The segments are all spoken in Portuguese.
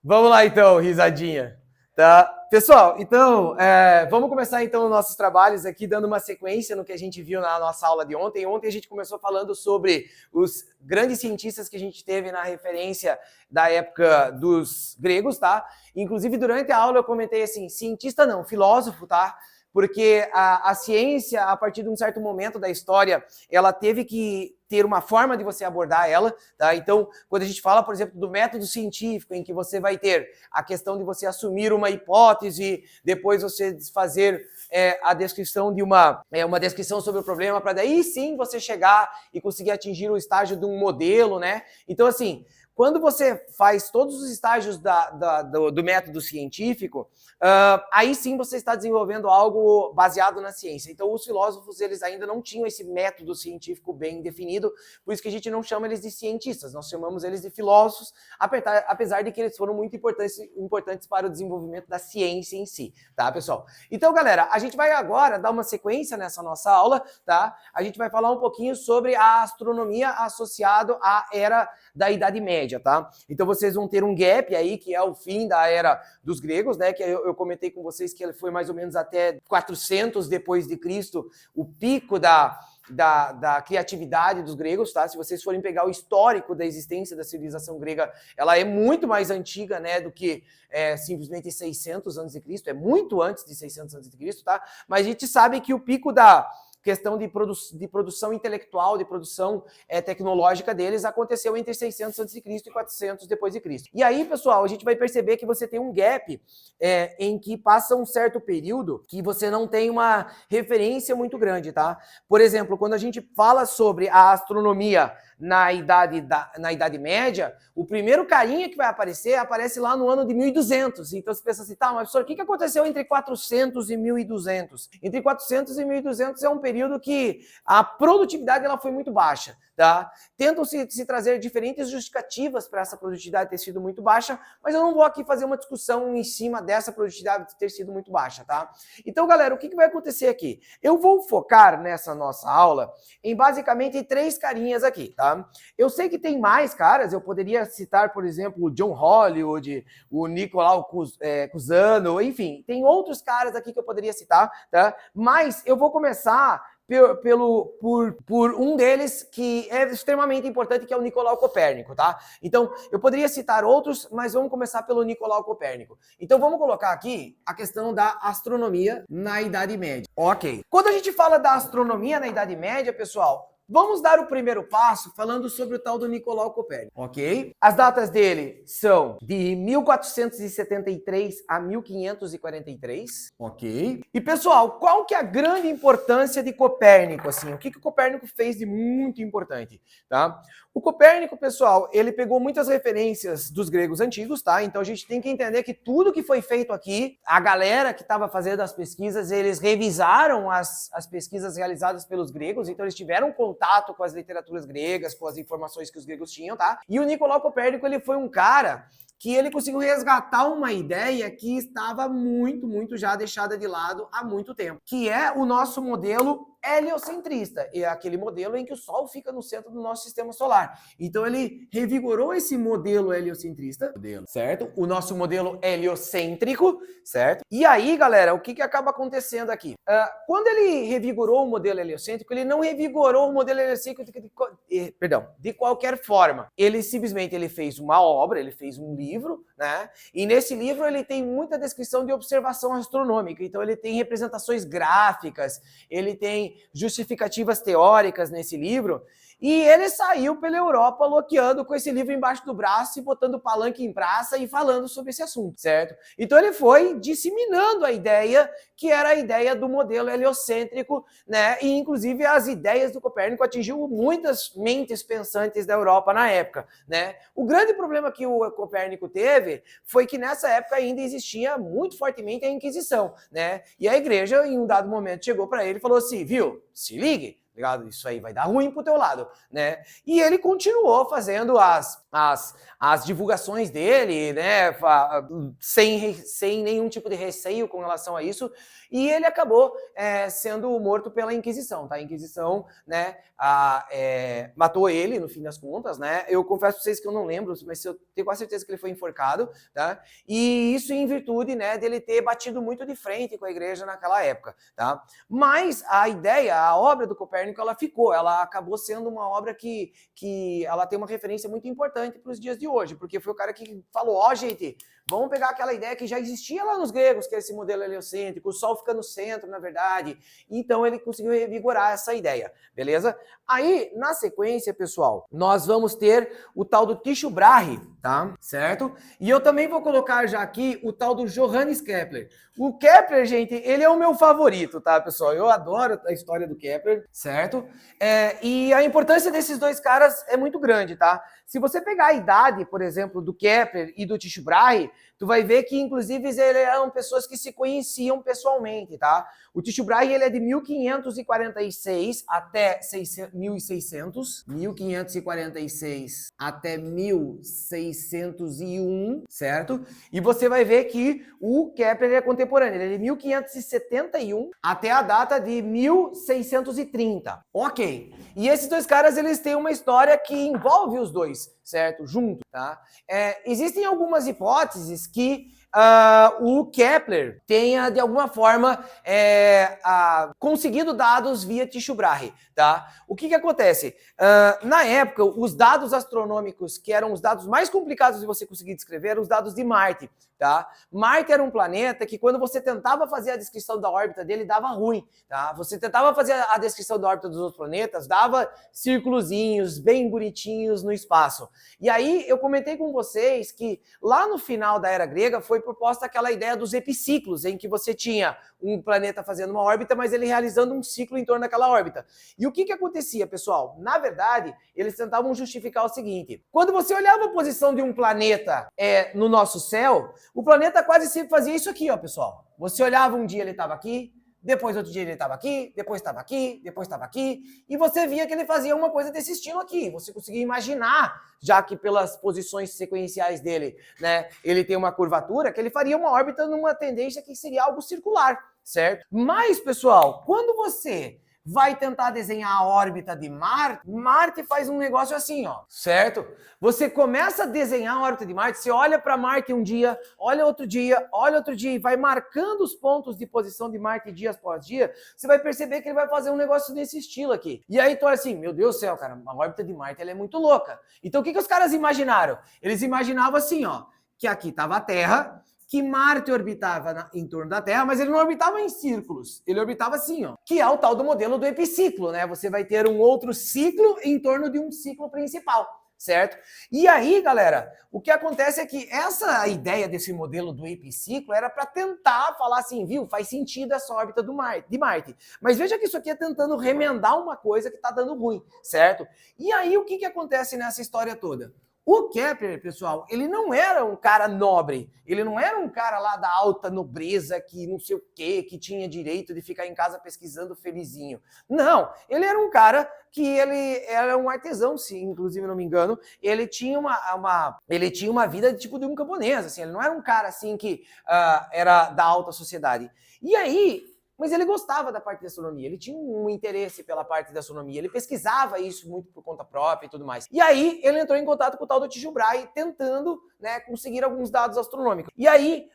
Vamos lá então, risadinha. Tá? Pessoal, então, vamos começar então os nossos trabalhos aqui, dando uma sequência no que a gente viu na nossa aula de ontem. Ontem a gente começou falando sobre os grandes cientistas que a gente teve na referência da época dos gregos, tá? Inclusive, durante a aula eu comentei assim, cientista não, filósofo, tá? Porque a ciência, a partir de um certo momento da história, ela teve que ter uma forma de você abordar ela, tá? Então, quando a gente fala, por exemplo, do método científico, em que você vai ter a questão de você assumir uma hipótese, depois você fazer a descrição de uma descrição sobre o problema, para daí sim você chegar e conseguir atingir o estágio de um modelo, né? Então, assim, quando você faz todos os estágios do método científico, aí sim você está desenvolvendo algo baseado na ciência. Então, os filósofos, eles ainda não tinham esse método científico bem definido, por isso que a gente não chama eles de cientistas, nós chamamos eles de filósofos, apesar de que eles foram muito importantes para o desenvolvimento da ciência em si, tá, pessoal? Então, galera, a gente vai agora dar uma sequência nessa nossa aula, tá? A gente vai falar um pouquinho sobre a astronomia associado à era da Idade Média, tá? Então vocês vão ter um gap aí, que é o fim da era dos gregos, né? Que eu comentei com vocês que ele foi mais ou menos até 400 depois de Cristo, o pico da criatividade dos gregos, tá? Se vocês forem pegar o histórico da existência da civilização grega, ela é muito mais antiga, né, do que simplesmente 600 a.C., é muito antes de 600 a.C., tá? Mas a gente sabe que o pico da questão de produção intelectual, de produção tecnológica deles aconteceu entre 600 a.C. e 400 depois de Cristo. E aí, pessoal, a gente vai perceber que você tem um gap em que passa um certo período que você não tem uma referência muito grande, tá? Por exemplo, quando a gente fala sobre a astronomia na Idade Média, o primeiro carinha que vai aparece lá no ano de 1200. Então você pensa assim, tá, mas professor, o que aconteceu entre 400 e 1200? Entre 400 e 1200 é um período que a produtividade ela foi muito baixa, tá? Tentam se trazer diferentes justificativas para essa produtividade ter sido muito baixa, mas eu não vou aqui fazer uma discussão em cima dessa produtividade ter sido muito baixa, tá? Então, galera, o que vai acontecer aqui? Eu vou focar nessa nossa aula em basicamente 3 carinhas aqui, tá? Eu sei que tem mais caras, eu poderia citar, por exemplo, o John Hollywood, o Nicolau Cusano, enfim, tem outros caras aqui que eu poderia citar, tá? Mas eu vou começar por um deles que é extremamente importante, que é o Nicolau Copérnico, tá? Então, eu poderia citar outros, mas vamos começar pelo Nicolau Copérnico. Então, vamos colocar aqui a questão da astronomia na Idade Média. Ok. Quando a gente fala da astronomia na Idade Média, pessoal, vamos dar o primeiro passo falando sobre o tal do Nicolau Copérnico, ok? As datas dele são de 1473 a 1543, ok? E, pessoal, qual que é a grande importância de Copérnico, assim? O que o Copérnico fez de muito importante, tá? O Copérnico, pessoal, ele pegou muitas referências dos gregos antigos, tá? Então a gente tem que entender que tudo que foi feito aqui, a galera que estava fazendo as pesquisas, eles revisaram as pesquisas realizadas pelos gregos, então eles tiveram contato com as literaturas gregas, com as informações que os gregos tinham, tá? E o Nicolau Copérnico, ele foi um cara que ele conseguiu resgatar uma ideia que estava muito já deixada de lado há muito tempo, que é o nosso modelo heliocentrista, é aquele modelo em que o Sol fica no centro do nosso sistema solar. Então ele revigorou esse modelo heliocentrista, certo? O nosso modelo heliocêntrico, certo? E aí, galera, o que acaba acontecendo aqui? Quando ele revigorou o modelo heliocêntrico, ele não revigorou o modelo heliocêntrico de qualquer forma. Ele simplesmente fez uma obra, ele fez um livro, né? E nesse livro ele tem muita descrição de observação astronômica. Então ele tem representações gráficas, ele tem justificativas teóricas nesse livro, e ele saiu pela Europa loqueando com esse livro embaixo do braço e botando palanque em praça e falando sobre esse assunto, certo? Então ele foi disseminando a ideia, que era a ideia do modelo heliocêntrico, né? E inclusive as ideias do Copérnico atingiu muitas mentes pensantes da Europa na época, né? O grande problema que o Copérnico teve foi que nessa época ainda existia muito fortemente a Inquisição, né? E a igreja, em um dado momento, chegou para ele e falou assim, viu, se ligue, ligado? Isso aí vai dar ruim pro teu lado, né? E ele continuou fazendo as divulgações dele, né? Sem nenhum tipo de receio com relação a isso. E ele acabou sendo morto pela Inquisição, tá? A Inquisição, né, matou ele, no fim das contas, né? Eu confesso pra vocês que eu não lembro, mas eu tenho quase certeza que ele foi enforcado, tá? E isso em virtude, né, dele ter batido muito de frente com a igreja naquela época, tá? Mas a ideia, a obra do Copérnico, ela acabou sendo uma obra que ela tem uma referência muito importante para os dias de hoje, porque foi o cara que falou, ó, gente, vamos pegar aquela ideia que já existia lá nos gregos, que é esse modelo heliocêntrico, o Sol fica no centro, na verdade. Então ele conseguiu revigorar essa ideia, beleza? Aí, na sequência, pessoal, nós vamos ter o tal do Tycho Brahe, tá? Certo? E eu também vou colocar já aqui o tal do Johannes Kepler. O Kepler, gente, ele é o meu favorito, tá, pessoal? Eu adoro a história do Kepler, certo? E a importância desses dois caras é muito grande, tá? Se você pegar a idade, por exemplo, do Kepler e do Tycho Brahe, tu vai ver que, inclusive, eles eram pessoas que se conheciam pessoalmente, tá? O Tycho Brahe, ele é de 1546 até 1600, 1546 até 1601, certo? E você vai ver que o Kepler é contemporâneo, ele é de 1571 até a data de 1630. Ok. E esses dois caras, eles têm uma história que envolve os dois, certo? Junto, tá? Existem algumas hipóteses que o Kepler tenha, de alguma forma, conseguido dados via Tycho Brahe, tá? O que acontece? Na época, os dados astronômicos, que eram os dados mais complicados de você conseguir descrever, eram os dados de Marte, tá? Marte era um planeta que, quando você tentava fazer a descrição da órbita dele, dava ruim, tá? Você tentava fazer a descrição da órbita dos outros planetas, dava círculozinhos bem bonitinhos no espaço. E aí, eu comentei com vocês que, lá no final da Era Grega, foi proposta aquela ideia dos epiciclos, em que você tinha um planeta fazendo uma órbita, mas ele realizando um ciclo em torno daquela órbita. E o que acontecia, pessoal? Na verdade, eles tentavam justificar o seguinte: quando você olhava a posição de um planeta no nosso céu, o planeta quase sempre fazia isso aqui, ó, pessoal. Você olhava, um dia ele estava aqui, depois outro dia ele estava aqui, depois estava aqui, depois estava aqui, e você via que ele fazia uma coisa desse estilo aqui. Você conseguia imaginar, já que pelas posições sequenciais dele, né, ele tem uma curvatura, que ele faria uma órbita numa tendência que seria algo circular, certo? Mas, pessoal, quando você vai tentar desenhar a órbita de Marte, Marte faz um negócio assim, ó, certo? Você começa a desenhar a órbita de Marte, você olha para Marte um dia, olha outro dia, e vai marcando os pontos de posição de Marte dia após dia, você vai perceber que ele vai fazer um negócio desse estilo aqui. E aí tu olha assim, meu Deus do céu, cara, a órbita de Marte ela é muito louca. Então o que os caras imaginaram? Eles imaginavam assim, ó, que aqui estava a Terra, que Marte orbitava em torno da Terra, mas ele não orbitava em círculos, ele orbitava assim, ó, que é o tal do modelo do epiciclo, né? Você vai ter um outro ciclo em torno de um ciclo principal, certo? E aí, galera, o que acontece é que essa ideia desse modelo do epiciclo era para tentar falar assim, viu, faz sentido essa órbita de Marte. Mas veja que isso aqui é tentando remendar uma coisa que está dando ruim, certo? E aí, o que acontece nessa história toda? O Kepler, pessoal, ele não era um cara nobre, ele não era um cara lá da alta nobreza que não sei o quê, que tinha direito de ficar em casa pesquisando felizinho. Não, ele era um cara que ele era um artesão, se inclusive não me engano, ele tinha uma vida tipo de um camponês, assim, ele não era um cara assim que era da alta sociedade. E aí, mas ele gostava da parte da astronomia, ele tinha um interesse pela parte da astronomia, ele pesquisava isso muito por conta própria e tudo mais. E aí ele entrou em contato com o tal do Tycho Brahe, tentando, né, conseguir alguns dados astronômicos. E aí,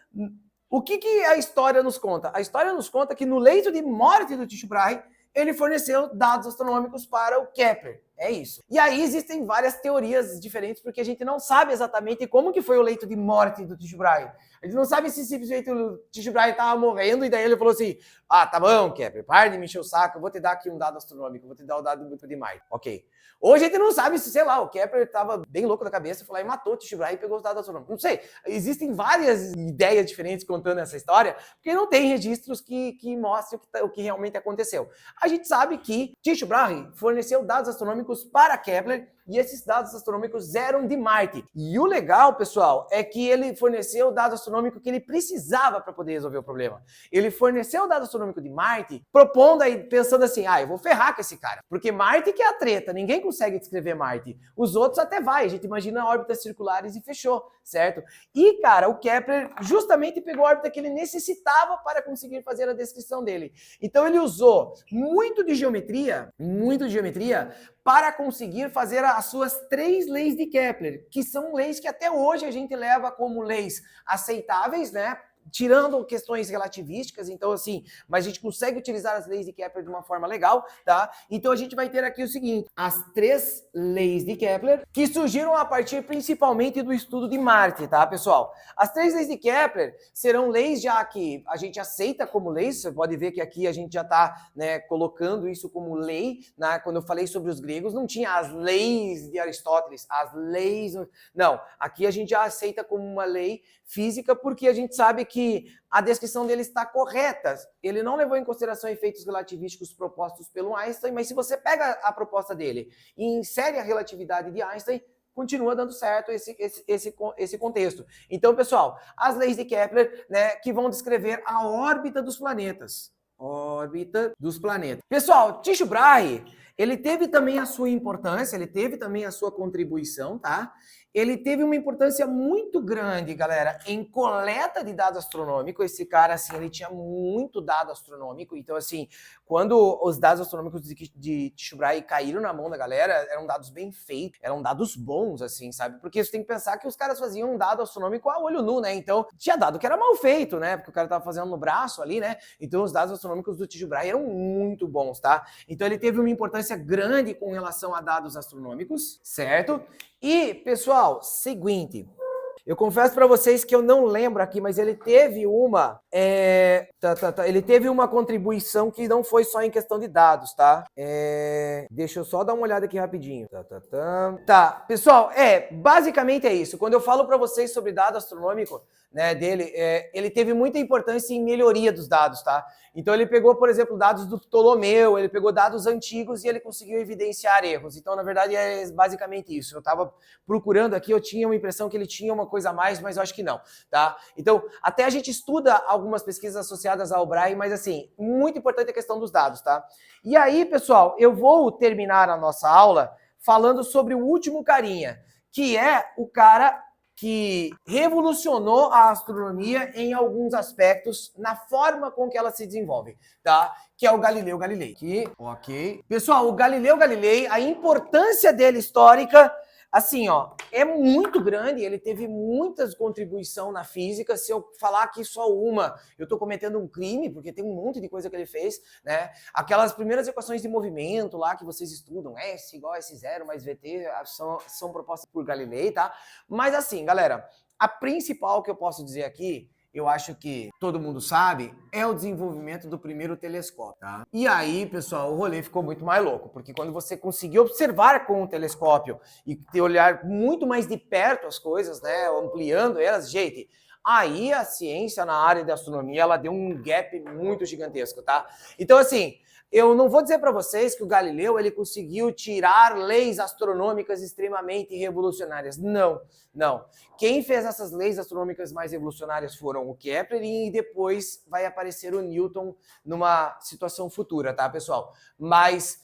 o que a história nos conta? A história nos conta que no leito de morte do Tycho Brahe, ele forneceu dados astronômicos para o Kepler. É isso. E aí existem várias teorias diferentes, porque a gente não sabe exatamente como que foi o leito de morte do Tycho Brahe. A gente não sabe se simplesmente o Tycho Brahe estava morrendo e daí ele falou assim, tá bom, Kepler, para de me encher o saco, eu vou te dar aqui um dado astronômico, eu vou te dar o dado do de Marte. Ok. Hoje a gente não sabe se, sei lá, o Kepler estava bem louco da cabeça, foi lá e matou o Tycho Brahe e pegou os dados astronômicos. Não sei. Existem várias ideias diferentes contando essa história, porque não tem registros que mostrem o que realmente aconteceu. A gente sabe que Tycho Brahe forneceu dados astronômicos para Kepler e esses dados astronômicos eram de Marte. E o legal, pessoal, é que ele forneceu o dado astronômico que ele precisava para poder resolver o problema. Ele forneceu o dado astronômico de Marte, propondo aí, pensando assim, eu vou ferrar com esse cara, porque Marte que é a treta, ninguém consegue descrever Marte. Os outros até vai, a gente imagina órbitas circulares e fechou, certo? E, cara, o Kepler justamente pegou a órbita que ele necessitava para conseguir fazer a descrição dele. Então ele usou muito de geometria, para conseguir fazer as suas 3 leis de Kepler, que são leis que até hoje a gente leva como leis aceitáveis, né? Tirando questões relativísticas, então assim, mas a gente consegue utilizar as leis de Kepler de uma forma legal, tá? Então a gente vai ter aqui o seguinte, as 3 leis de Kepler, que surgiram a partir principalmente do estudo de Marte, tá, pessoal? As 3 leis de Kepler serão leis já que a gente aceita como leis, você pode ver que aqui a gente já tá, né, colocando isso como lei, né? Quando eu falei sobre os gregos, não tinha as leis de Aristóteles, as leis, não, aqui a gente já aceita como uma lei física, porque a gente sabe que a descrição dele está correta. Ele não levou em consideração efeitos relativísticos propostos pelo Einstein, mas se você pega a proposta dele e insere a relatividade de Einstein, continua dando certo esse contexto. Então, pessoal, as leis de Kepler, né, que vão descrever a órbita dos planetas. Órbita dos planetas. Pessoal, Tycho Brahe, ele teve também a sua importância, ele teve também a sua contribuição, tá? Ele teve uma importância muito grande, galera, em coleta de dados astronômicos. Esse cara, assim, ele tinha muito dado astronômico. Então, assim, quando os dados astronômicos de Tycho Brahe caíram na mão da galera, eram dados bem feitos, eram dados bons, assim, sabe? Porque você tem que pensar que os caras faziam um dado astronômico a olho nu, né? Então, tinha dado que era mal feito, né? Porque o cara tava fazendo no braço ali, né? Então, os dados astronômicos do Tycho Brahe eram muito bons, tá? Então, ele teve uma importância grande com relação a dados astronômicos, certo? E, pessoal, seguinte, eu confesso para vocês que eu não lembro aqui, mas ele teve ele teve uma contribuição que não foi só em questão de dados, tá? Deixa eu só dar uma olhada aqui rapidinho. Tá, pessoal, basicamente é isso. Quando eu falo para vocês sobre dado astronômico, né, dele, ele teve muita importância em melhoria dos dados, tá? Então ele pegou, por exemplo, dados do Ptolomeu, ele pegou dados antigos e ele conseguiu evidenciar erros. Então, na verdade, é basicamente isso. Eu estava procurando aqui, eu tinha uma impressão que ele tinha uma coisa a mais, mas eu acho que não, tá? Então, até a gente estuda algumas pesquisas associadas ao Brahe, mas assim, muito importante a questão dos dados, tá? E aí, pessoal, eu vou terminar a nossa aula falando sobre o último carinha, que é o cara que revolucionou a astronomia em alguns aspectos na forma com que ela se desenvolve, tá? Que é o Galileu Galilei. Ok. Pessoal, o Galileu Galilei, a importância dele histórica, assim, ó, é muito grande, ele teve muitas contribuições na física. Se eu falar aqui só uma, eu tô cometendo um crime, porque tem um monte de coisa que ele fez, né? Aquelas primeiras equações de movimento lá que vocês estudam, S igual a S0 mais VT, são propostas por Galilei, tá? Mas assim, galera, a principal que eu posso dizer aqui, eu acho que todo mundo sabe, é o desenvolvimento do primeiro telescópio, tá? E aí, pessoal, o rolê ficou muito mais louco, porque quando você conseguiu observar com o telescópio e ter olhar muito mais de perto as coisas, né, ampliando elas, gente, aí a ciência na área de astronomia, ela deu um gap muito gigantesco, tá? Então, assim, eu não vou dizer para vocês que o Galileu ele conseguiu tirar leis astronômicas extremamente revolucionárias. Não, não. Quem fez essas leis astronômicas mais revolucionárias foram o Kepler e depois vai aparecer o Newton numa situação futura, tá, pessoal? Mas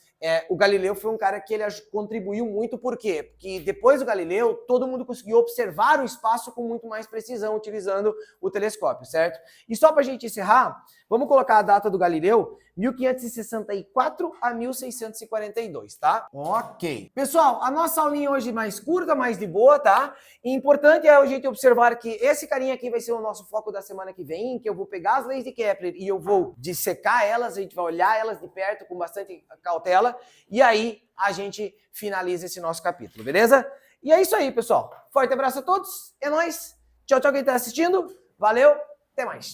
o Galileu foi um cara que ele contribuiu muito, por quê? Porque depois do Galileu, todo mundo conseguiu observar o espaço com muito mais precisão, utilizando o telescópio, certo? E só para a gente encerrar, vamos colocar a data do Galileu, 1564 a 1642, tá? Ok. Pessoal, a nossa aulinha hoje mais curta, mais de boa, tá? E importante é a gente observar que esse carinha aqui vai ser o nosso foco da semana que vem, que eu vou pegar as leis de Kepler e eu vou dissecar elas, a gente vai olhar elas de perto com bastante cautela, e aí a gente finaliza esse nosso capítulo, beleza? E é isso aí, pessoal. Forte abraço a todos, é nóis. Tchau, tchau quem tá assistindo. Valeu, até mais.